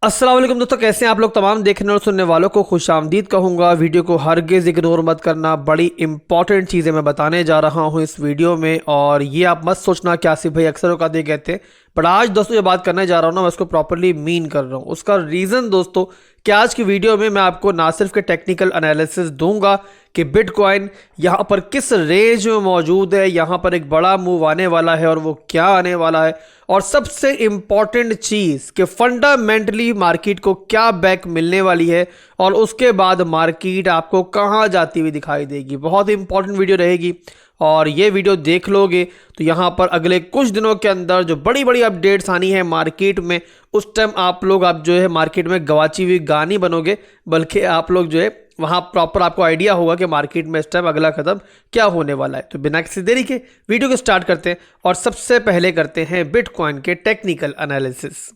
अस्सलाम वालेकुम दोस्तों, कैसे हैं आप लोग। तमाम देखने और सुनने वालों को खुशामदीद कहूँगा। वीडियो को हरगिज़ इग्नोर मत करना, बड़ी इंपॉर्टेंट चीज़ें मैं बताने जा रहा हूँ इस वीडियो में। और ये आप मत सोचना कि आसिफ भाई अक्सर औकात ये कहते हैं, बट आज दोस्तों जो बात करने जा रहा हूँ ना, मैं उसको प्रॉपरली मीन कर रहा हूँ। उसका रीज़न दोस्तों कि आज की वीडियो में मैं आपको ना सिर्फ के टेक्निकल एनालिसिस दूंगा कि बिटकॉइन यहाँ पर किस रेंज में मौजूद है, यहाँ पर एक बड़ा मूव आने वाला है और वो क्या आने वाला है, और सबसे इंपॉर्टेंट चीज़ कि फंडामेंटली मार्केट को क्या बैक मिलने वाली है और उसके बाद मार्केट आपको कहाँ जाती हुई दिखाई देगी। बहुत इंपॉर्टेंट वीडियो रहेगी और ये वीडियो देख लोगे तो यहाँ पर अगले कुछ दिनों के अंदर जो बड़ी बड़ी अपडेट्स आनी है मार्केट में, उस टाइम आप जो है मार्केट में गवाची हुई गानी बनोगे, बल्कि आप लोग जो है वहाँ प्रॉपर आपको आइडिया होगा कि मार्केट में इस टाइम अगला कदम क्या होने वाला है। तो बिना किसी देरी के वीडियो को स्टार्ट करते हैं और सबसे पहले करते हैं बिटकॉइन के टेक्निकल एनालिसिस।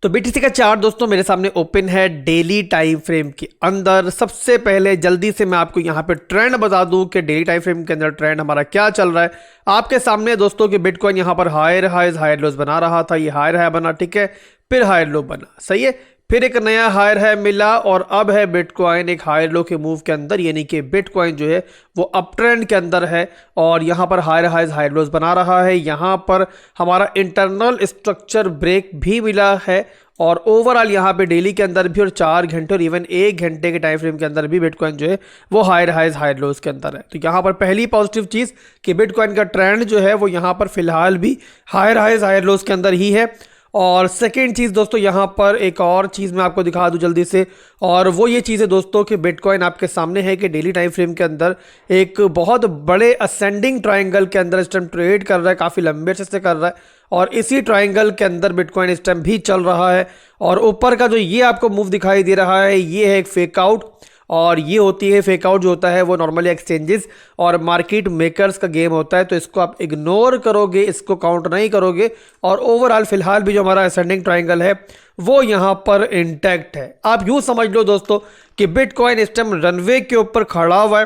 तो बीटीसी का चार्ट दोस्तों मेरे सामने ओपन है डेली टाइम फ्रेम के अंदर। सबसे पहले जल्दी से मैं आपको यहाँ पे ट्रेंड बता दूं कि डेली टाइम फ्रेम के अंदर ट्रेंड हमारा क्या चल रहा है। आपके सामने दोस्तों कि बिटकॉइन यहाँ पर हायर हाइज हायर लोज बना रहा था, ये हायर हाई बना, ठीक है, फिर हायर लो बना, सही है, फिर एक नया हायर हाई मिला और अब है बिटकॉइन एक हायर लो के मूव के अंदर, यानी कि बिटकॉइन जो है वो अप ट्रेंड के अंदर है और यहाँ पर हायर हाइज हायर लोज बना रहा है। यहाँ पर हमारा इंटरनल स्ट्रक्चर ब्रेक भी मिला है और ओवरऑल यहाँ पे डेली के अंदर भी और 4 घंटे और इवन 1 घंटे के टाइम फ्रेम के अंदर भी बिटकॉइन जो है वो हायर हाइज हायर लोज के अंदर है। तो यहाँ पर पहली पॉजिटिव चीज़ कि बिटकॉइन का ट्रेंड जो है वो यहाँ पर फिलहाल भी हायर हाइज हायर लोज के अंदर ही है। और सेकेंड चीज़ दोस्तों यहाँ पर एक और चीज़ मैं आपको दिखा दूँ जल्दी से, और वो ये चीज़ है दोस्तों कि बिटकॉइन आपके सामने है कि डेली टाइम फ्रेम के अंदर एक बहुत बड़े असेंडिंग ट्रायंगल के अंदर इस टाइम ट्रेड कर रहा है, काफ़ी लंबे से कर रहा है और इसी ट्रायंगल के अंदर बिटकॉइन इस टाइम भी चल रहा है। और ऊपर का जो ये आपको मूव दिखाई दे रहा है ये है एक फेक आउट, और ये होती है फेक आउट जो होता है वो नॉर्मली एक्सचेंजेस और मार्केट मेकर्स का गेम होता है। तो इसको आप इग्नोर करोगे, इसको काउंट नहीं करोगे और ओवरऑल फिलहाल भी जो हमारा असेंडिंग ट्रायंगल है वो यहाँ पर इंटैक्ट है। आप यूँ समझ लो दोस्तों कि बिटकॉइन इस टाइम रनवे के ऊपर खड़ा हुआ है,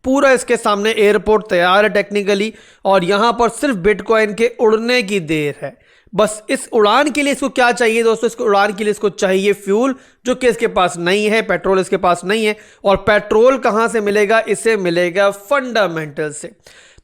पूरा इसके सामने एयरपोर्ट तैयार है टेक्निकली, और यहाँ पर सिर्फ बिटकॉइन के उड़ने की देर है। बस इस उड़ान के लिए इसको क्या चाहिए दोस्तों, इसको उड़ान के लिए इसको चाहिए फ्यूल, जो कि इसके पास नहीं है, पेट्रोल इसके पास नहीं है। और पेट्रोल कहाँ से मिलेगा, इसे मिलेगा फंडामेंटल से।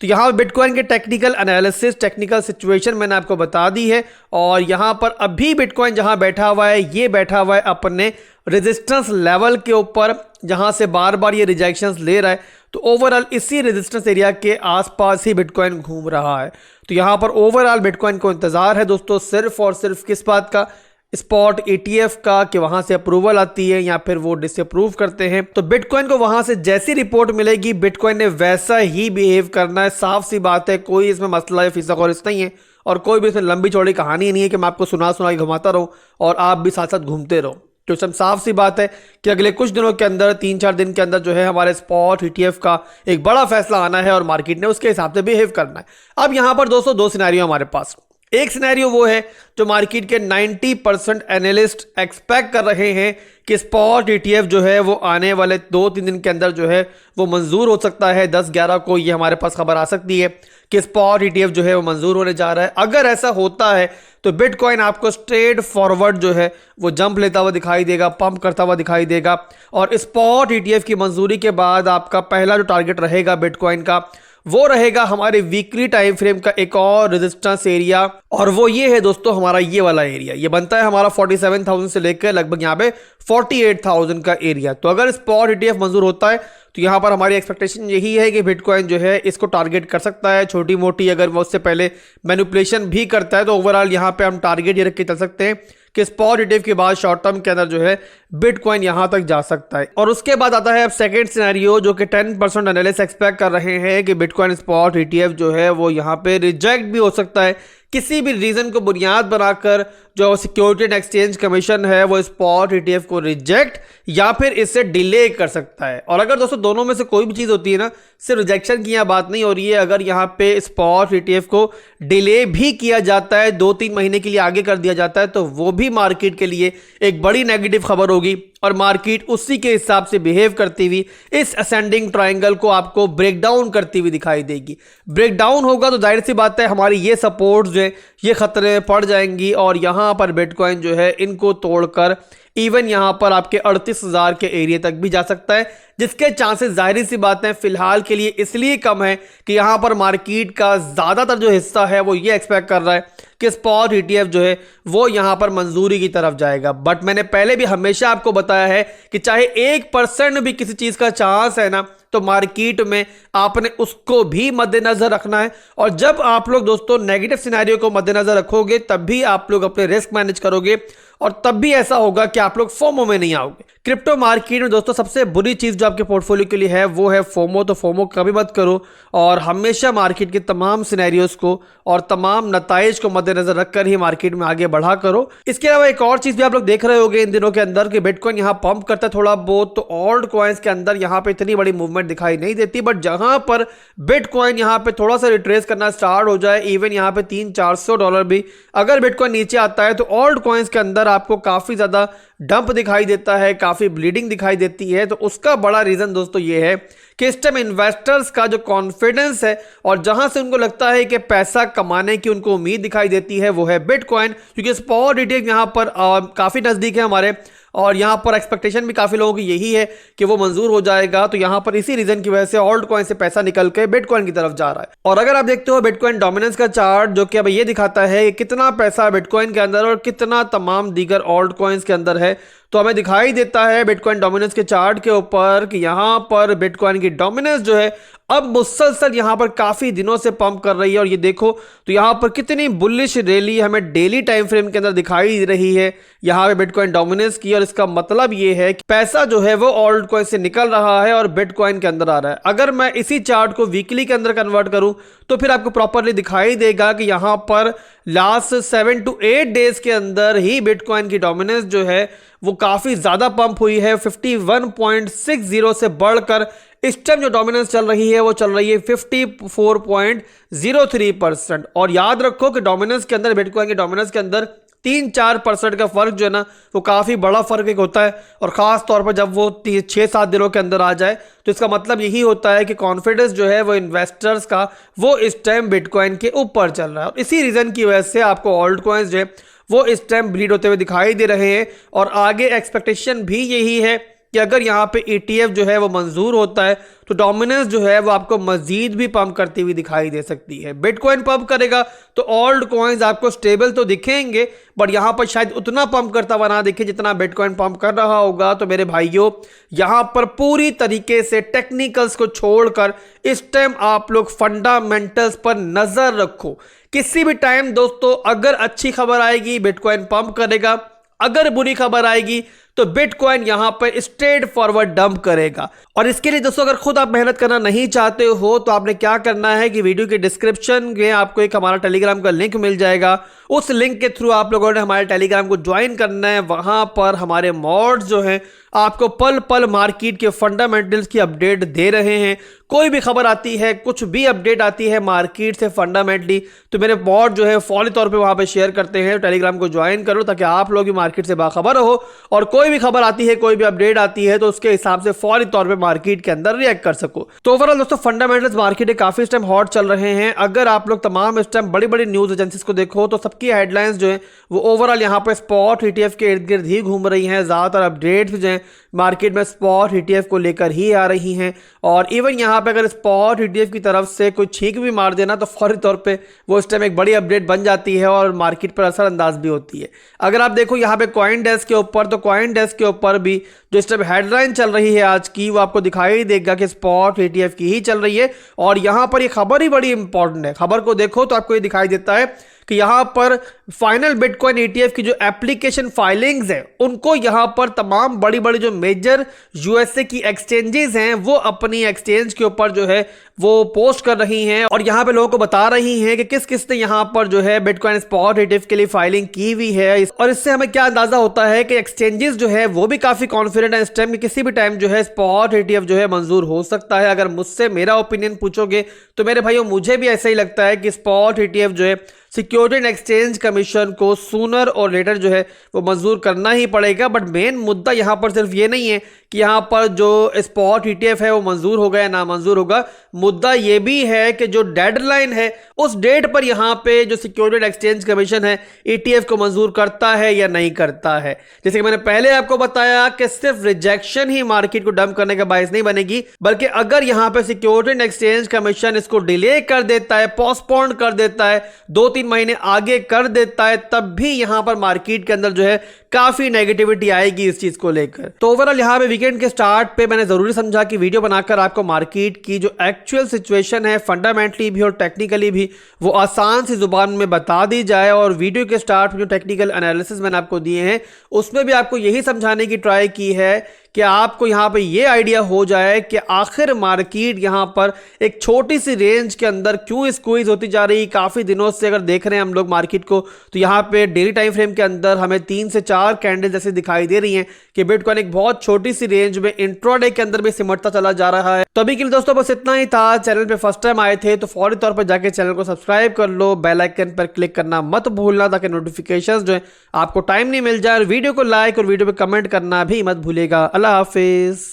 तो यहाँ बिटकॉइन के टेक्निकल एनालिसिस, टेक्निकल सिचुएशन मैंने आपको बता दी है। और यहाँ पर अभी बिटकॉइन जहाँ बैठा हुआ है ये बैठा हुआ है अपने रेजिस्टेंस लेवल के ऊपर, जहाँ से बार बार ये रिजेक्शंस ले रहा है। तो ओवरऑल इसी रेजिस्टेंस एरिया के आसपास ही बिटकॉइन घूम रहा है। तो यहाँ पर ओवरऑल बिटकॉइन को इंतजार है दोस्तों सिर्फ और सिर्फ किस बात का, स्पॉट ETF का, कि वहां से अप्रूवल आती है या फिर वो डिसअप्रूव करते हैं। तो बिटकॉइन को वहां से जैसी रिपोर्ट मिलेगी बिटकॉइन ने वैसा ही बिहेव करना है। साफ सी बात है, कोई इसमें मसला है फिसक और इस नहीं है और कोई भी इसमें लंबी चौड़ी कहानी नहीं है कि मैं आपको सुना के घुमाता रहूं और आप भी साथ साथ घूमते रहो। तो सब साफ सी बात है कि अगले कुछ दिनों के अंदर 3-4 दिन के अंदर जो है हमारे स्पॉट ETF का एक बड़ा फैसला आना है और मार्केट ने उसके हिसाब से बिहेव करना है। अब यहाँ पर दोस्तों 2 सिनेरियो हमारे पास। एक सिनेरियो वो है जो मार्केट के 90% एनालिस्ट एक्सपेक्ट कर रहे हैं कि स्पॉट ETF जो है वो आने वाले 2-3 दिन के अंदर जो है वो मंजूर हो सकता है। 10-11 को ये हमारे पास खबर आ सकती है कि स्पॉट ETF जो है वो मंजूर होने जा रहा है। अगर ऐसा होता है तो बिटकॉइन आपको स्ट्रेट फॉरवर्ड जो है वो जंप लेता हुआ दिखाई देगा, पंप करता हुआ दिखाई देगा। और स्पॉट ETF की मंजूरी के बाद आपका पहला जो टारगेट रहेगा बिटकॉइन का वो रहेगा हमारे वीकली टाइम फ्रेम का एक और रेजिस्टेंस एरिया, और वो ये है दोस्तों हमारा ये वाला एरिया। ये बनता है हमारा 47,000 से लेकर लगभग यहाँ पे 48,000 का एरिया। तो अगर स्पॉट ETF मंजूर होता है तो यहाँ पर हमारी एक्सपेक्टेशन यही है कि बिटकॉइन जो है इसको टारगेट कर सकता है। छोटी मोटी अगर वो उससे पहले मैनिपुलेशन भी करता है तो ओवरऑल यहाँ पे हम टारगेट ये रख के चल सकते हैं कि स्पॉट ETF के बाद शॉर्ट टर्म के अंदर जो है बिटकॉइन यहां तक जा सकता है। और उसके बाद आता है अब सेकंड सिनेरियो जो कि 10% एनालिस्ट एक्सपेक्ट कर रहे हैं कि बिटकॉइन स्पॉट ETF जो है वो यहां पे रिजेक्ट भी हो सकता है किसी भी रीजन को बुनियाद बनाकर जो सिक्योरिटी एंड एक्सचेंज कमीशन है वो स्पॉट ईटीएफ को रिजेक्ट या फिर इससे डिले कर सकता है। और अगर दोस्तों दोनों में से कोई भी चीज होती है ना, सिर्फ रिजेक्शन की यहाँ बात नहीं हो रही है, अगर यहाँ पे स्पॉट ईटीएफ को डिले भी किया जाता है, 2-3 महीने के लिए आगे कर दिया जाता है, तो वो भी मार्केट के लिए एक बड़ी नेगेटिव खबर होगी और मार्केट उसी के हिसाब से बिहेव करती हुई इस असेंडिंग ट्रायंगल को आपको ब्रेक डाउन करती हुई दिखाई देगी। ब्रेक डाउन होगा तो जाहिर सी बात है हमारी ये सपोर्ट जो है ये खतरे में पड़ जाएंगी और यहां पर बिटकॉइन जो है इनको तोड़कर इवन यहां पर आपके 38,000 के एरिया तक भी जा सकता है, जिसके चांसेस जाहिर सी बात है फिलहाल के लिए इसलिए कम है कि यहां पर मार्केट का ज्यादातर जो हिस्सा है वो ये एक्सपेक्ट कर रहा है कि स्पॉट ईटीएफ जो है वो यहां पर मंजूरी की तरफ जाएगा। बट मैंने पहले भी हमेशा आपको बताया है कि चाहे 1% भी किसी चीज का चांस है ना, तो मार्केट में आपने उसको भी मद्देनजर रखना है। और जब आप लोग दोस्तों नेगेटिव सिनेरियो को मद्देनजर रखोगे तब भी आप लोग अपने रिस्क मैनेज करोगे और तब भी ऐसा होगा कि आप लोग फोमो में नहीं आओगे। क्रिप्टो मार्केट में दोस्तों सबसे बुरी चीज जो आपके पोर्टफोलियो के लिए है वो है फोमो। तो फोमो कभी मत करो और हमेशा मार्केट के तमाम सिनेरियोस को और तमाम नताइज को मद्देनजर रखकर ही मार्केट में आगे बढ़ा करो। इसके अलावा एक और चीज भी आप लोग देख रहे होंगे इन दिनों के अंदर कि बिटकॉइन यहाँ पंप करता है थोड़ा बहुत, तो ऑल्ट कॉइन्स के अंदर यहाँ पे इतनी बड़ी मूवमेंट दिखाई नहीं देती। बट जहां पर बिटकॉइन यहाँ पे थोड़ा सा रिट्रेस करना स्टार्ट हो जाए, इवन यहाँ पे $300-400 भी अगर बिटकॉइन नीचे आता है, तो ऑल्ट कॉइन्स के अंदर आपको काफी ज्यादा डंप दिखाई देता है, काफी ब्लीडिंग दिखाई देती है। तो उसका बड़ा रीजन दोस्तों ये है कि इस टाइम इन्वेस्टर्स का जो कॉन्फिडेंस है और जहां से उनको लगता है कि पैसा कमाने की उनको उम्मीद दिखाई देती है वो है बिटकॉइन, क्योंकि स्पॉट ईटीएफ यहां पर काफी नजदीक है हमारे और यहां पर एक्सपेक्टेशन भी काफी लोगों की यही है कि वो मंजूर हो जाएगा। तो यहां पर इसी रीजन की वजह से ऑल्ट कॉइन से पैसा निकल के बिटकॉइन की तरफ जा रहा है। और अगर आप देखते हो बिटकॉइन डोमिनेंस का चार्ट जो कि अब ये दिखाता है कि कितना पैसा बिटकॉइन के अंदर और कितना तमाम दीगर ऑल्ट कॉइन्स के अंदर है, तो हमें दिखाई देता है बिटकॉइन डोमिनेंस के चार्ट के ऊपर कि यहां पर बिटकॉइन की डोमिनेंस जो है अब मुसलसल यहां पर काफी दिनों से पंप कर रही है। और ये देखो तो यहां पर कितनी बुलिश रैली हमें डेली टाइम फ्रेम के अंदर दिखाई दे रही है यहां पे बिटकॉइन डोमिनेंस की। और इसका मतलब ये है कि पैसा जो है वो ऑल्ट कॉइन से निकल रहा है और बिटकॉइन के अंदर आ रहा है। अगर मैं इसी चार्ट को वीकली के अंदर कन्वर्ट करूं तो फिर आपको प्रॉपरली दिखाई देगा कि यहां पर लास्ट 7 to 8 डेज के अंदर ही बिटकॉइन की डोमिनेंस जो है वो काफी ज्यादा पंप हुई है। 51.60 से बढ़कर इस टाइम जो डोमिनेंस चल रही है वो चल रही है 54.03%। और याद रखो कि डोमिनेंस के अंदर बिटकॉइन के डोमिनेंस के अंदर 3-4% का फर्क जो है ना वो काफी बड़ा फर्क एक होता है। और खास तौर पर जब वो 6-7 दिनों के अंदर आ जाए तो इसका मतलब यही होता है कि कॉन्फिडेंस जो है वो इन्वेस्टर्स का वो इस टाइम बिटकॉइन के ऊपर चल रहा है। और इसी रीजन की वजह से आपको ऑल्ट कॉइन्स जो है वो इस टाइम ब्लीड होते हुए दिखाई दे रहे हैं। और आगे एक्सपेक्टेशन भी यही है कि अगर यहाँ पे ETF जो है वो मंजूर होता है तो डोमिनेंस जो है वो आपको मजीद भी पंप करती हुई दिखाई दे सकती है। बिटकॉइन पंप करेगा तो ऑल्ट कॉइन्स आपको स्टेबल तो दिखेंगे बट यहाँ पर शायद उतना पंप करता हुआ ना दिखे जितना बिटकॉइन पंप कर रहा होगा। तो मेरे भाइयों यहाँ पर पूरी तरीके से टेक्निकल्स को छोड़कर इस टाइम आप लोग फंडामेंटल्स पर नजर रखो। किसी भी टाइम दोस्तों अगर अच्छी खबर आएगी बिटकॉइन पंप करेगा, अगर बुरी खबर आएगी तो बिटकॉइन यहां पर स्ट्रेट फॉरवर्ड डंप करेगा। और इसके लिए दोस्तों अगर खुद आप मेहनत करना नहीं चाहते हो तो आपने क्या करना है कि वीडियो के डिस्क्रिप्शन में आपको एक हमारा टेलीग्राम का लिंक मिल जाएगा। उस लिंक के थ्रू आप लोगों ने हमारे टेलीग्राम को ज्वाइन करना है। वहां पर हमारे मॉड्स जो हैं आपको पल पल मार्केट के फंडामेंटल्स की अपडेट दे रहे हैं। कोई भी खबर आती है, कुछ भी अपडेट आती है मार्केट से फंडामेंटली, तो मेरे मॉड जो है फौरी तौर पे वहां पे शेयर करते हैं। टेलीग्राम को ज्वाइन करो ताकि आप लोग भी मार्केट से बाखबर हो और कोई भी खबर आती है, कोई भी अपडेट आती है तो उसके हिसाब से फौरी तौर पे मार्केट के अंदर रिएक्ट कर सको। तो ओवरऑल दोस्तों फंडामेंटल्स मार्केट में काफी इस टाइम हॉट चल रहे हैं। अगर आप लोग तमाम इस टाइम बड़ी बड़ी न्यूज एजेंसीज को देखो तो सबकी हेडलाइंस जो है वो ओवरऑल यहाँ पे स्पॉट ETF के इर्द गिर्द ही घूम रही हैं। ज्यादातर अपडेट्स जो है मार्केट में स्पॉट ETF को लेकर ही आ रही हैं। और इवन यहाँ पे अगर स्पॉट ETF की तरफ से कोई छींक भी मार देना तो फौरी तौर पे वो इस टाइम एक बड़ी अपडेट बन जाती है और मार्केट पर असरअंदाज भी होती है। अगर आप देखो यहाँ पे कॉइन डेस्क के ऊपर, तो कॉइन डेस्क के ऊपर भी जो इस टाइम हेडलाइन चल रही है आज की वो आपको दिखाई देगा कि स्पॉट ETF की ही चल रही है। और यहाँ पर ये खबर ही बड़ी इंपॉर्टेंट है। खबर को देखो तो आपको ये दिखाई देता है कि यहाँ पर फाइनल बिटकॉइन ETF की जो एप्लीकेशन फाइलिंग्स है उनको यहाँ पर तमाम बड़ी बड़ी जो मेजर यूएसए की एक्सचेंजेस हैं वो अपनी एक्सचेंज के ऊपर जो है वो पोस्ट कर रही हैं और यहाँ पे लोगों को बता रही हैं कि किस किस ने यहाँ पर जो है बिटकॉइन स्पॉट ETF के लिए फाइलिंग की हुई है। और इससे हमें क्या अंदाजा होता है कि एक्सचेंजेस जो है वो भी काफी कॉन्फिडेंट है इस टाइम कि किसी भी टाइम जो है स्पॉट ETF जो है मंजूर हो सकता है। अगर मुझसे मेरा ओपिनियन पूछोगे तो मेरे भाइयों मुझे भी ऐसा ही लगता है कि स्पॉट ETF जो है सिक्योरिटी एंड एक्सचेंज कमीशन को सूनर और लेटर जो है वो मंजूर करना ही पड़ेगा। बट मेन मुद्दा यहाँ पर सिर्फ ये नहीं है कि यहाँ पर जो स्पॉट ETF है वो मंजूर होगा या ना मंजूर होगा, मुद्दा ये भी है कि जो डेडलाइन है उस डेट पर यहाँ पे जो सिक्योरिटी एंड एक्सचेंज कमीशन है ETF को मंजूर करता है या नहीं करता है। जैसे कि मैंने पहले आपको बताया कि सिर्फ रिजेक्शन ही मार्केट को डंप करने का बायस नहीं बनेगी, बल्कि अगर यहाँ पे सिक्योरिटी एंड एक्सचेंज कमीशन इसको डिले कर देता है, पोस्टपोन कर देता है, 2-3 महीने आगे कर देता है, तब भी यहां पर मार्केट के अंदर जो है काफी नेगेटिविटी आएगी इस चीज को लेकर। तो ओवरऑल यहां पे वीकेंड के स्टार्ट पे मैंने जरूरी समझा कि वीडियो बनाकर आपको मार्केट की जो एक्चुअल सिचुएशन है फंडामेंटली भी और टेक्निकली भी वो आसान सी जुबान में बता दी जाए। और वीडियो के स्टार्ट में जो टेक्निकल एनालिसिस मैंने आपको दिए हैं उसमें भी आपको यही समझाने की ट्राई की है कि आपको यहां पे ये आइडिया हो जाए कि आखिर मार्केट यहां पर एक छोटी सी रेंज के अंदर क्यों स्क्वीज होती जा रही। काफी दिनों से अगर देख रहे हैं हम लोग मार्केट को तो यहां पे डेली टाइम फ्रेम के अंदर हमें 3 से 4 कैंडल जैसे दिखाई दे रही हैं कि बिटकॉइन एक बहुत छोटी सी रेंज में इंट्राडे के अंदर भी सिमटता चला जा रहा है। तो अभी के लिए दोस्तों बस इतना ही था। चैनल पे फर्स्ट टाइम आए थे तो फौरी तौर पर जाके चैनल को सब्सक्राइब कर लो, बेल आइकन पर क्लिक करना मत भूलना ताकि नोटिफिकेशंस जो है आपको टाइम नहीं मिल जाए। और वीडियो को लाइक और वीडियो पे कमेंट करना भी मत भूलिएगा। अल्लाह हाफिज।